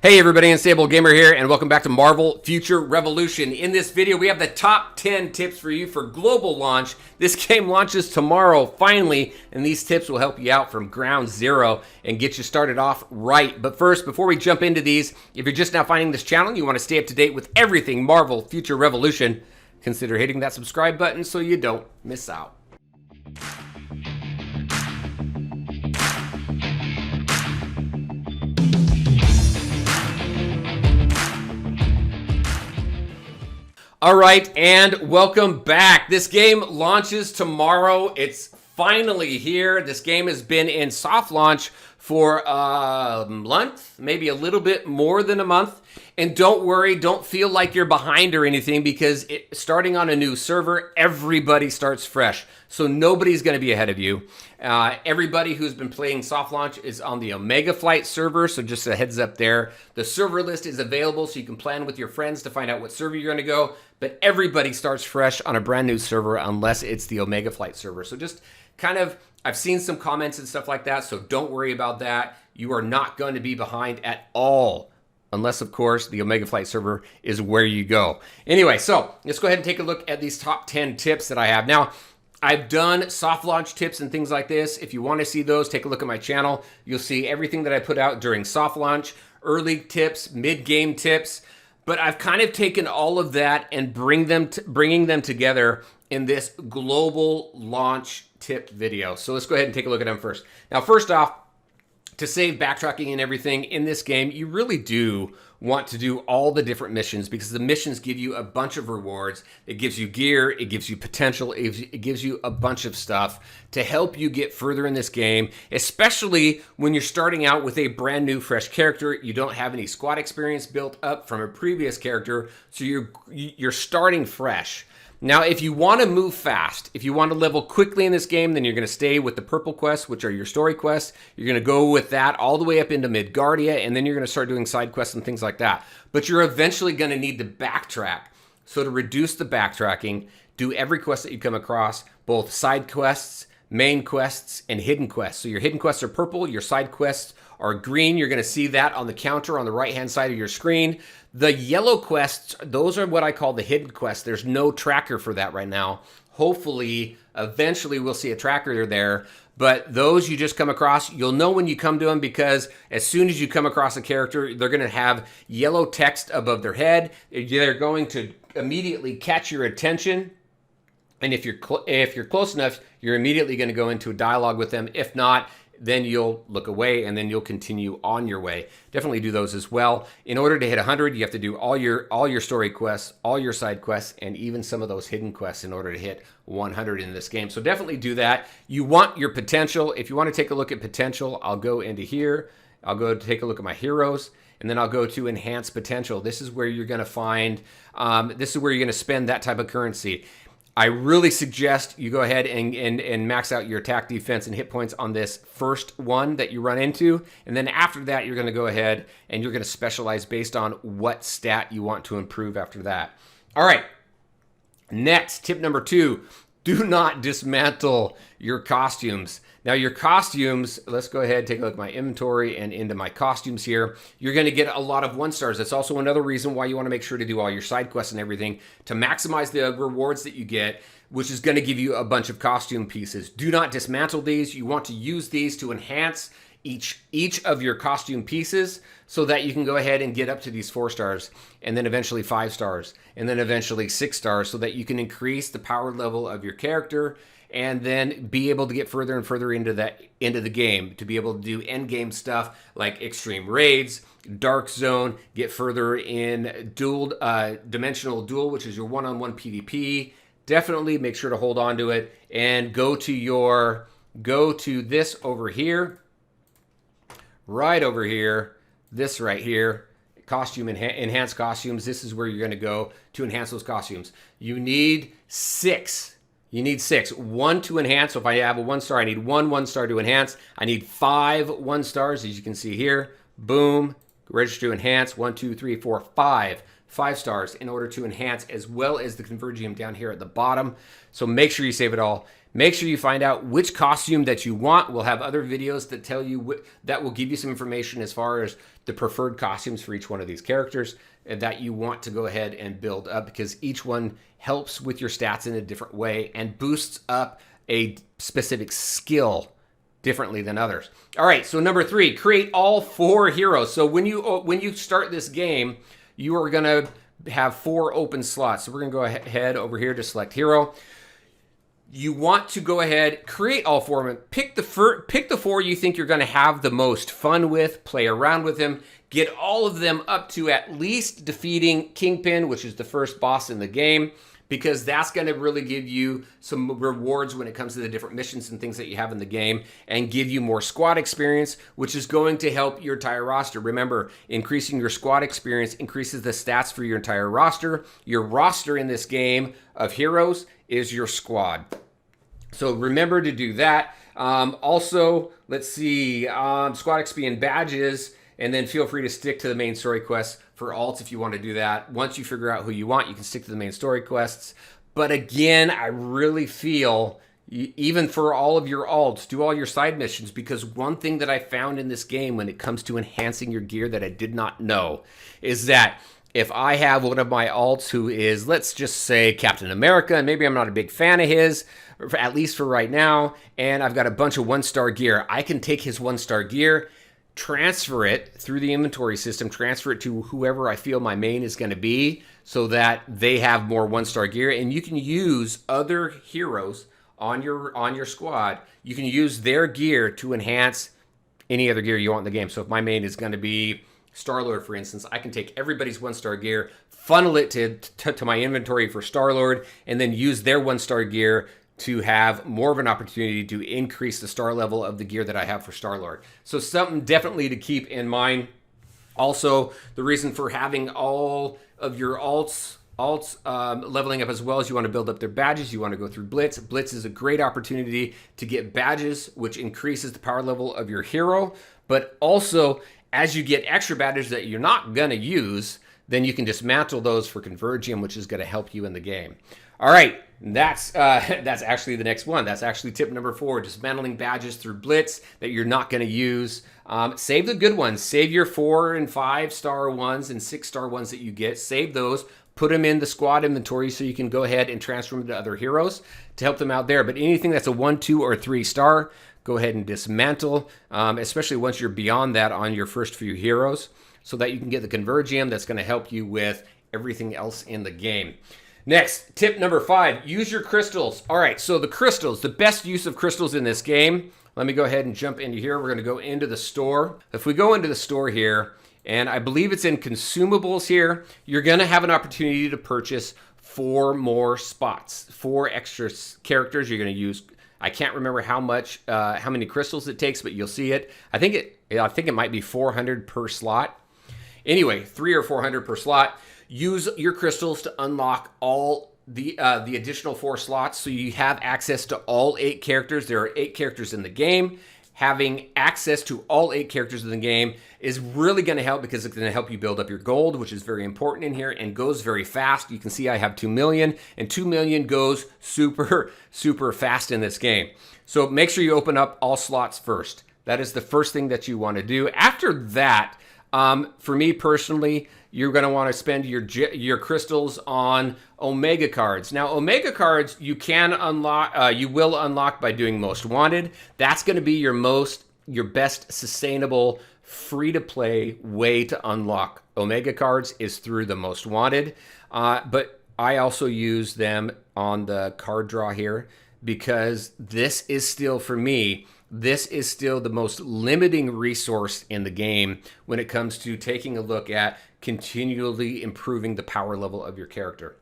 Hey everybody, Unstable Gamer here, and welcome back to Marvel Future Revolution. In this video, we have the top 10 tips for you for global launch. This game launches tomorrow, finally, and these tips will help you out from ground zero and get you started off right. But first, before we jump into these, if you're just now finding this channel and you want to stay up to date with everything Marvel Future Revolution, consider hitting that subscribe button so you don't miss out. All right, and welcome back. This game launches tomorrow. It's finally here. This game has been in soft launch for a month, maybe a little bit more than a month. And don't worry, don't feel like you're behind or anything, because starting on a new server, everybody starts fresh. So nobody's going to be ahead of you. Everybody who's been playing soft launch is on the Omega Flight server, so just a heads up there. The server list is available, so you can plan with your friends to find out what server you're going to go. But everybody starts fresh on a brand new server unless it's the Omega Flight server. So just kind of, I've seen some comments and stuff like that, so don't worry about that. You are not going to be behind at all. Unless, of course, the Omega Flight server is where you go. Anyway, so let's go ahead and take a look at these top 10 tips that I have. Now, I've done soft launch tips and things like this. If you want to see those, take a look at my channel. You'll see everything that I put out during soft launch, early tips, mid-game tips. But I've kind of taken all of that and bringing them together in this global launch tip video. So let's go ahead and take a look at them first. Now, first off, to save backtracking and everything in this game, you really do want to do all the different missions, because the missions give you a bunch of rewards. It gives you gear, it gives you potential, it gives you a bunch of stuff to help you get further in this game, especially when you're starting out with a brand new fresh character. You don't have any squad experience built up from a previous character, so you're starting fresh. Now, if you want to move fast, if you want to level quickly in this game, then you're going to stay with the purple quests, which are your story quests. You're going to go with that all the way up into Midgardia, and then you're going to start doing side quests and things like that. But you're eventually going to need to backtrack. So to reduce the backtracking, do every quest that you come across, both side quests, main quests, and hidden quests. So your hidden quests are purple, your side quests are green. You're going to see that on the counter on the right-hand side of your screen. The yellow quests, those are what I call the hidden quests. There's no tracker for that right now. Hopefully, eventually we'll see a tracker there. But those you just come across, you'll know when you come to them, because as soon as you come across a character, they're going to have yellow text above their head. They're going to immediately catch your attention. And if you're close enough, you're immediately going to go into a dialogue with them. If not, then you'll look away, and then you'll continue on your way. Definitely do those as well. In order to hit 100, you have to do all your story quests, all your side quests, and even some of those hidden quests in order to hit 100 in this game. So definitely do that. You want your potential. If you want to take a look at potential, I'll go into here. I'll go take a look at my heroes, and then I'll go to enhance potential. This is where you're going to find, this is where you're going to spend that type of currency. I really suggest you go ahead and max out your attack, defense, and hit points on this first one that you run into. And then after that, you're going to go ahead and you're going to specialize based on what stat you want to improve after that. All right. Next, tip number 2, do not dismantle your costumes. Now, your costumes, let's go ahead and take a look at my inventory and into my costumes here. You're going to get a lot of 1-stars. That's also another reason why you want to make sure to do all your side quests and everything to maximize the rewards that you get, which is going to give you a bunch of costume pieces. Do not dismantle these. You want to use these to enhance each of your costume pieces so that you can go ahead and get up to these 4 stars, and then eventually 5 stars, and then eventually 6 stars, so that you can increase the power level of your character and then be able to get further and further into the game, to be able to do end game stuff like extreme raids, dark zone, get further in dimensional duel, which is your one-on-one PvP. Definitely make sure to hold on to it and go to this over here, right over here, this right here, costume enhance costumes. This is where you're going to go to enhance those costumes. You need 6. You need 6. 1 to enhance. So if I have a 1-star, I need 1 1-star to enhance. I need 5 1-stars, as you can see here. Boom. Register to enhance. 1, 2, 3, 4, 5. 5 stars in order to enhance, as well as the Convergium down here at the bottom. So make sure you save it all. Make sure you find out which costume that you want. We'll have other videos that tell you that will give you some information as far as the preferred costumes for each one of these characters that you want to go ahead and build up, because each one helps with your stats in a different way and boosts up a specific skill differently than others. All right, so number 3, create all 4 heroes. So when you start this game, you are going to have 4 open slots. So we're going to go ahead over here to select hero. You want to go ahead, create all 4 of them. Pick the 4 you think you're going to have the most fun with, play around with them, get all of them up to at least defeating Kingpin, which is the first boss in the game, because that's going to really give you some rewards when it comes to the different missions and things that you have in the game, and give you more squad experience, which is going to help your entire roster. Remember, increasing your squad experience increases the stats for your entire roster. Your roster in this game of heroes is your squad. So remember to do that. Also, let's see, squad XP and badges, and then feel free to stick to the main story quests for alts if you want to do that. Once you figure out who you want, you can stick to the main story quests. But again, I really feel, even for all of your alts, do all your side missions, because one thing that I found in this game when it comes to enhancing your gear that I did not know is that if I have one of my alts who is, let's just say, Captain America, and maybe I'm not a big fan of his, at least for right now, and I've got a bunch of 1-star gear, I can take his 1-star gear, transfer it through the inventory system, transfer it to whoever I feel my main is going to be, so that they have more 1-star gear, and you can use other heroes on your squad. You can use their gear to enhance any other gear you want in the game. So if my main is going to be Star-Lord, for instance, I can take everybody's 1-star gear, funnel it to my inventory for Star-Lord, and then use their 1-star gear to have more of an opportunity to increase the star level of the gear that I have for Star-Lord. So something definitely to keep in mind. Also, the reason for having all of your alts leveling up as well as you want to build up their badges. You want to go through Blitz. Blitz is a great opportunity to get badges, which increases the power level of your hero. But also, as you get extra badges that you're not going to use, then you can dismantle those for Convergium, which is going to help you in the game. All right, that's actually the next one. That's actually tip number 4, dismantling badges through Blitz that you're not going to use. Save the good ones. Save your 4 and 5-star ones and 6-star ones that you get. Save those. Put them in the squad inventory so you can go ahead and transfer them to other heroes to help them out there. But anything that's a 1, 2, or 3-star, go ahead and dismantle, especially once you're beyond that on your first few heroes, so that you can get the Convergium that's going to help you with everything else in the game. Next, tip number 5, use your crystals. All right, so the crystals, the best use of crystals in this game. Let me go ahead and jump into here. We're going to go into the store. If we go into the store here, and I believe it's in consumables here, you're going to have an opportunity to purchase 4 more spots, 4 extra characters. You're going to use, I can't remember how many crystals it takes, but you'll see it. I think it might be 400 per slot. Anyway, 300 or 400 per slot. Use your crystals to unlock all the additional 4 slots, so you have access to all 8 characters. There are 8 characters in the game. Having access to all 8 characters in the game is really going to help, because it's going to help you build up your gold, which is very important in here and goes very fast. You can see I have 2 million, and 2 million goes super, super fast in this game. So make sure you open up all slots first. That is the first thing that you want to do. After that, for me personally, you're going to want to spend your crystals on Omega cards. Now, Omega cards you can unlock. You will unlock by doing Most Wanted. That's going to be your best sustainable free-to-play way to unlock Omega cards is through the Most Wanted. But I also use them on the card draw here, because this is still, for me, this is still the most limiting resource in the game when it comes to taking a look at continually improving the power level of your character.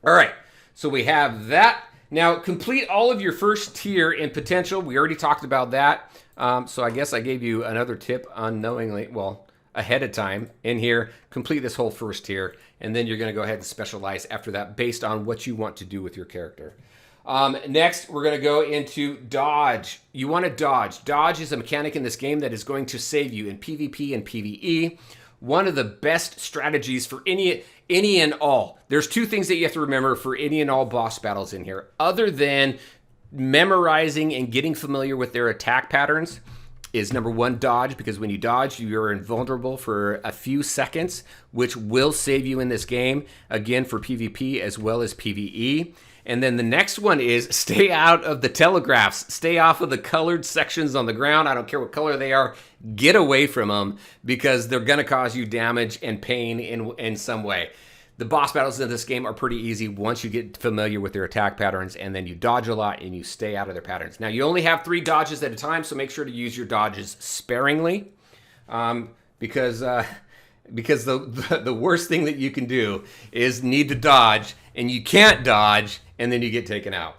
All right, so we have that. Now, complete all of your first tier in potential. We already talked about that. So I guess I gave you another tip unknowingly, well, ahead of time in here. Complete this whole first tier, and then you're going to go ahead and specialize after that based on what you want to do with your character. Next, we're going to go into dodge. You want to dodge. Dodge is a mechanic in this game that is going to save you in PvP and PvE. One of the best strategies for any and all. There's 2 things that you have to remember for any and all boss battles in here. Other than memorizing and getting familiar with their attack patterns, is number 1, dodge, because when you dodge, you're invulnerable for a few seconds, which will save you in this game, again, for PvP as well as PvE. And then the next one is stay out of the telegraphs. Stay off of the colored sections on the ground. I don't care what color they are. Get away from them because they're going to cause you damage and pain in some way. The boss battles in this game are pretty easy once you get familiar with their attack patterns, and then you dodge a lot and you stay out of their patterns. Now, you only have 3 dodges at a time, so make sure to use your dodges sparingly, because the worst thing that you can do is need to dodge, and you can't dodge, and then you get taken out.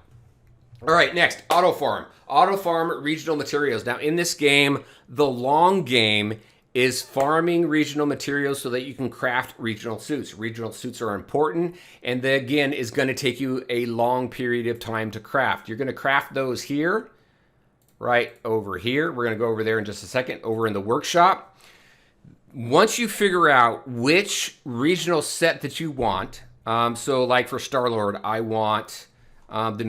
All right, next, auto farm. Auto farm regional materials. Now, in this game, the long game is farming regional materials so that you can craft regional suits. Regional suits are important, and that, again, is going to take you a long period of time to craft. You're going to craft those here, right over here. We're going to go over there in just a second, over in the workshop. Once you figure out which regional set that you want, so like for Star-Lord, I want the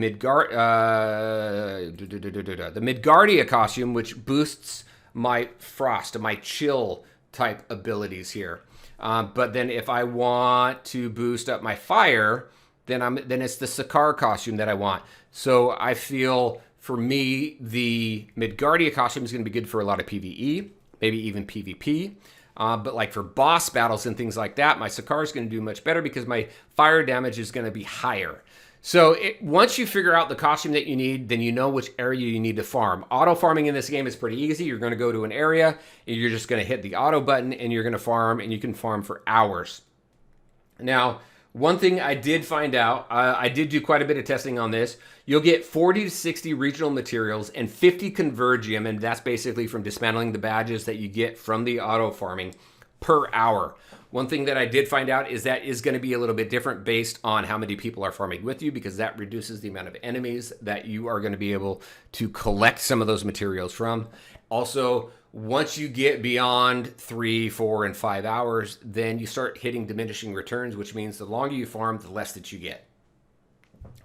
Midgardia costume, which boosts my frost, my chill type abilities here. But then if I want to boost up my fire, then it's the Sakaar costume that I want. So I feel for me, the Midgardia costume is going to be good for a lot of PvE, maybe even PvP. But like for boss battles and things like that, my Sakaar is going to do much better because my fire damage is going to be higher. So once you figure out the costume that you need, then you know which area you need to farm. Auto farming in this game is pretty easy. You're going to go to an area, and you're just going to hit the auto button, and you're going to farm, and you can farm for hours. Now, one thing I did find out, I did do quite a bit of testing on this. You'll get 40 to 60 regional materials and 50 convergium, and that's basically from dismantling the badges that you get from the auto farming per hour. One thing that I did find out is that is going to be a little bit different based on how many people are farming with you, because that reduces the amount of enemies that you are going to be able to collect some of those materials from. Also, once you get beyond 3, 4, and 5 hours, then you start hitting diminishing returns, which means the longer you farm, the less that you get.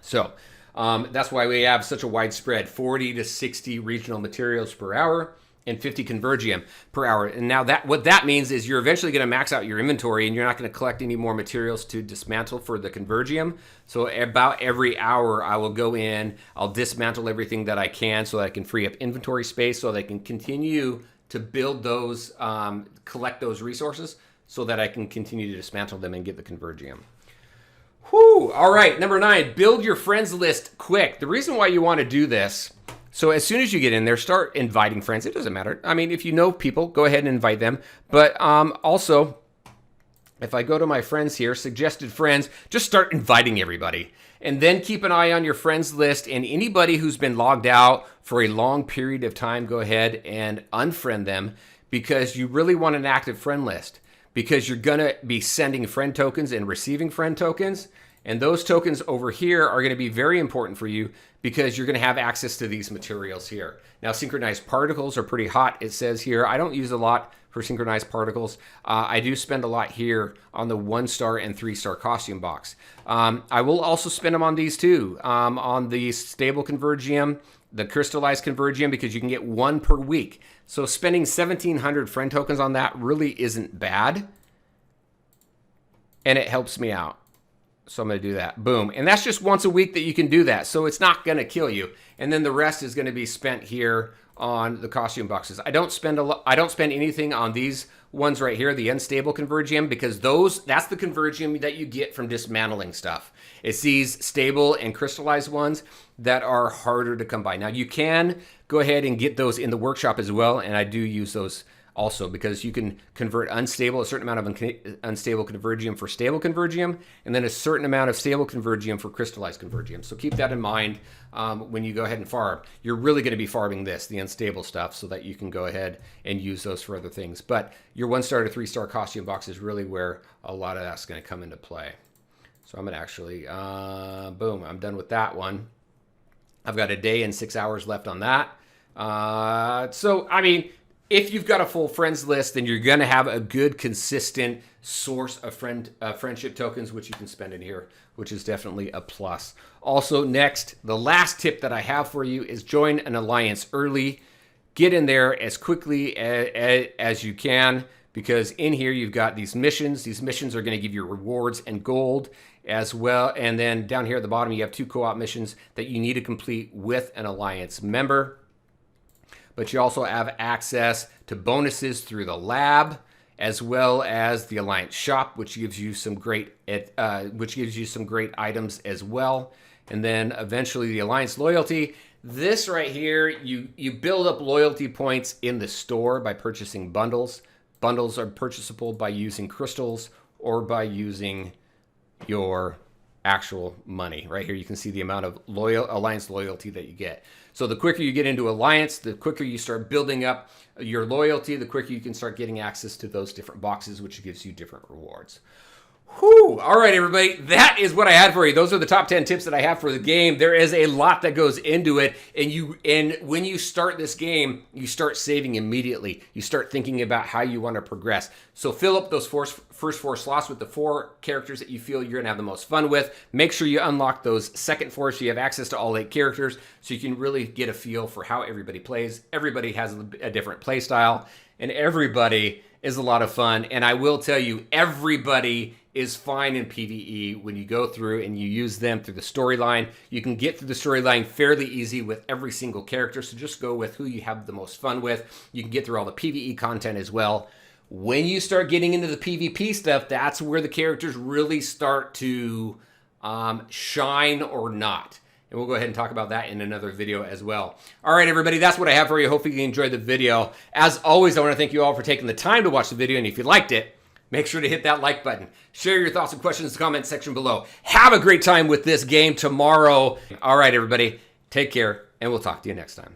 So that's why we have such a widespread 40 to 60 regional materials per hour and 50 convergium per hour. And now what that means is you're eventually going to max out your inventory, and you're not going to collect any more materials to dismantle for the convergium. So about every hour I will go in, I'll dismantle everything that I can so that I can free up inventory space so that I can continue to build those, collect those resources so that I can continue to dismantle them and get the convergium. Whew. All right, number 9, build your friends list quick. The reason why you want to do this, so as soon as you get in there, start inviting friends. It doesn't matter. I mean, if you know people, go ahead and invite them. But also, if I go to my friends here, suggested friends, just start inviting everybody. And then keep an eye on your friends list. And anybody who's been logged out for a long period of time, go ahead and unfriend them, because you really want an active friend list, because you're going to be sending friend tokens and receiving friend tokens. And those tokens over here are going to be very important for you because you're going to have access to these materials here. Now, synchronized particles are pretty hot. It says here, I don't use a lot for synchronized particles. I do spend a lot here on the 1-star and 3-star costume box. I will also spend them on these too, on the stable convergium, the crystallized convergium, because you can get 1 per week. So spending 1,700 friend tokens on that really isn't bad. And it helps me out. So I'm going to do that. Boom. And that's just once a week that you can do that. So it's not going to kill you. And then the rest is going to be spent here on the costume boxes. I don't spend anything on these ones right here, the unstable convergium, because that's the convergium that you get from dismantling stuff. It's these stable and crystallized ones that are harder to come by. Now you can go ahead and get those in the workshop as well, and I do use those also, because you can convert a certain amount of unstable convergium for stable convergium, and then a certain amount of stable convergium for crystallized convergium. So keep that in mind when you go ahead and farm. You're really going to be farming the unstable stuff, so that you can go ahead and use those for other things. But your 1-star to 3-star costume box is really where a lot of that's going to come into play. So I'm going to actually, boom, I'm done with that one. I've got a day and 6 hours left on that. So, I mean, if you've got a full friends list, then you're going to have a good, consistent source of friendship tokens, which you can spend in here, which is definitely a plus. Also, next, the last tip that I have for you is join an alliance early. get in there as quickly as you can, because in here you've got these missions. These missions are going to give you rewards and gold as well. And then down here at the bottom, you have 2 co-op missions that you need to complete with an Alliance member. But you also have access to bonuses through the lab, as well as the Alliance shop, which gives you some great items as well. And then eventually the Alliance loyalty. This right here, you build up loyalty points in the store by purchasing bundles. Bundles are purchasable by using crystals or by using your actual money. Right here you can see the amount of Alliance loyalty that you get. So the quicker you get into Alliance, the quicker you start building up your loyalty, the quicker you can start getting access to those different boxes, which gives you different rewards. Whew. All right, everybody, that is what I had for you. Those are the top 10 tips that I have for the game. There is a lot that goes into it, and when you start this game, you start saving immediately. You start thinking about how you want to progress. So fill up those first 4 slots with the 4 characters that you feel you're going to have the most fun with. Make sure you unlock those second 4 so you have access to all 8 characters, so you can really get a feel for how everybody plays. Everybody has a different play style, and everybody is a lot of fun. And I will tell you, everybody is fine in PvE when you go through and you use them through the storyline. You can get through the storyline fairly easy with every single character, so just go with who you have the most fun with. You can get through all the PvE content as well. When you start getting into the PvP stuff, that's where the characters really start to shine or not. And we'll go ahead and talk about that in another video as well. All right, everybody, that's what I have for you. Hopefully you enjoyed the video. As always, I want to thank you all for taking the time to watch the video. And if you liked it, make sure to hit that like button. Share your thoughts and questions in the comment section below. Have a great time with this game tomorrow. All right, everybody, take care, and we'll talk to you next time.